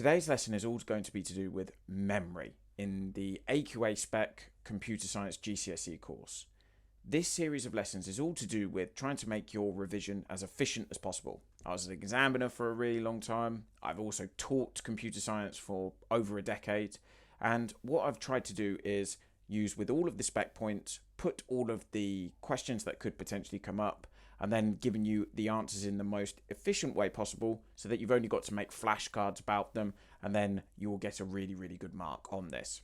Today's lesson is all going to be to do with memory in the AQA Spec Computer Science GCSE course. This series of lessons is all to do with trying to make your revision as efficient as possible. I was an examiner for a really long time. I've also taught computer science for over a decade. And what I've tried to do is use with all of the spec points, put all of the questions that could potentially come up, and then giving you the answers in the most efficient way possible so that you've only got to make flashcards about them, and then you will get a really, really good mark on this.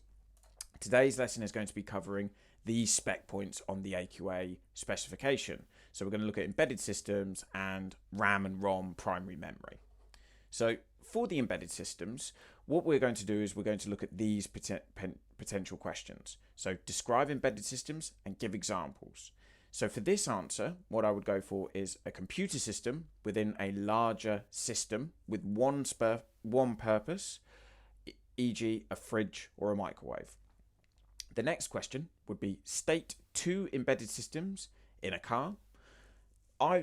Today's lesson is going to be covering these spec points on the AQA specification. So we're going to look at embedded systems and RAM and ROM primary memory. So for the embedded systems, what we're going to do is we're going to look at these potential questions. So describe embedded systems and give examples. So for this answer, what I would go for is a computer system within a larger system with one purpose, e.g. a fridge or a microwave. The next question would be state two embedded systems in a car.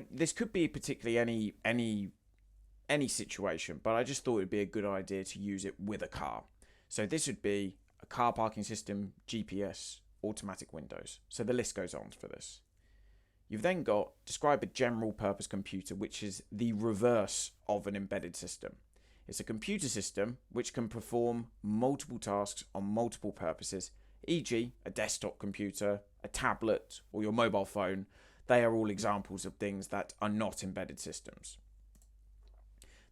This could be particularly any situation, but I just thought it would be a good idea to use it with a car. So this would be a car parking system, GPS, automatic windows. So the list goes on for this. You've then got describe a general purpose computer, which is the reverse of an embedded system. It's a computer system which can perform multiple tasks on multiple purposes, e.g. a desktop computer, a tablet, or your mobile phone. They are all examples of things that are not embedded systems.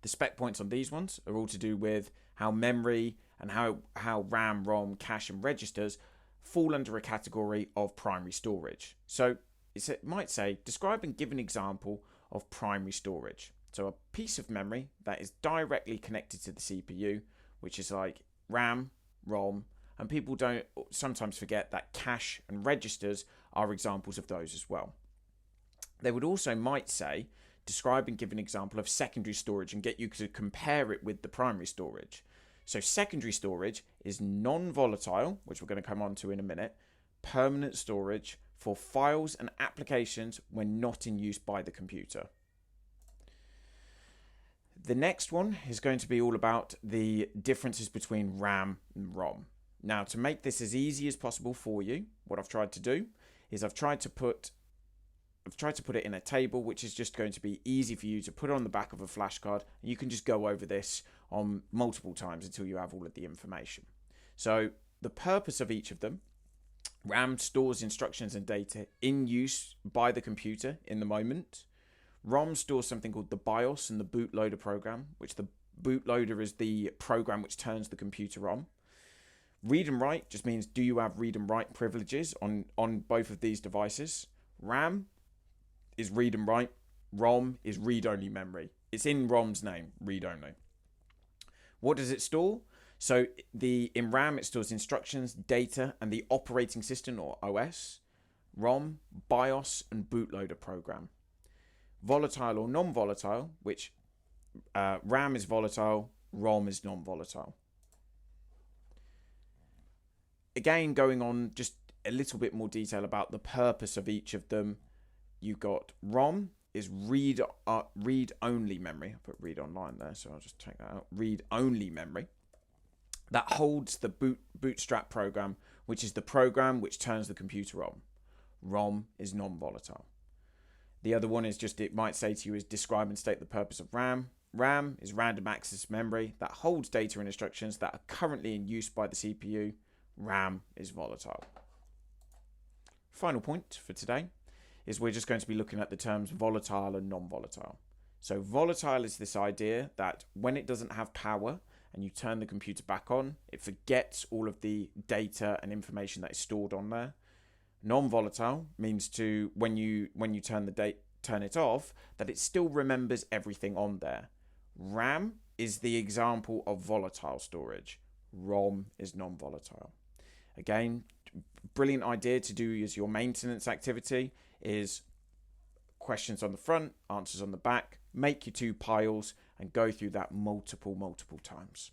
The spec points on these ones are all to do with how memory and how RAM, ROM, cache and registers fall under a category of primary storage. So it might say, describe and give an example of primary storage. So a piece of memory that is directly connected to the CPU, which is like RAM, ROM, and people don't sometimes forget that cache and registers are examples of those as well. They would also might say, describe and give an example of secondary storage and get you to compare it with the primary storage. So secondary storage is non-volatile, which we're going to come on to in a minute, permanent storage for files and applications when not in use by the computer. The next one is going to be all about the differences between RAM and ROM. Now, to make this as easy as possible for you, what I've tried to do is I've tried to put it in a table, which is just going to be easy for you to put on the back of a flashcard. And you can just go over this on multiple times until you have all of the information. So the purpose of each of them: RAM stores instructions and data in use by the computer in the moment. ROM stores something called the BIOS and the bootloader program, which the bootloader is the program which turns the computer on. Read and write just means, do you have read and write privileges on both of these devices? RAM is read and write. ROM is read-only memory. It's in ROM's name, read-only. What does it store? So in RAM, it stores instructions, data, and the operating system, or OS. ROM, BIOS, and bootloader program. Volatile or non-volatile, which RAM is volatile, ROM is non-volatile. Again, going on just a little bit more detail about the purpose of each of them. You've got ROM is read-only memory. I put read online there, so I'll just take that out. Read-only memory. That holds the bootstrap program, which is the program which turns the computer on. ROM is non-volatile. The other one is just, it might say to you, is describe and state the purpose of RAM. RAM is random access memory that holds data and instructions that are currently in use by the CPU. RAM is volatile. Final point for today is we're just going to be looking at the terms volatile and non-volatile. So volatile is this idea that when it doesn't have power and you turn the computer back on, it forgets all of the data and information that is stored on there. Non-volatile means to when you turn it off, that it still remembers everything on there. RAM is the example of volatile storage. ROM is non-volatile. Again, brilliant idea to do as your maintenance activity is questions on the front, answers on the back. Make your two piles and go through that multiple times.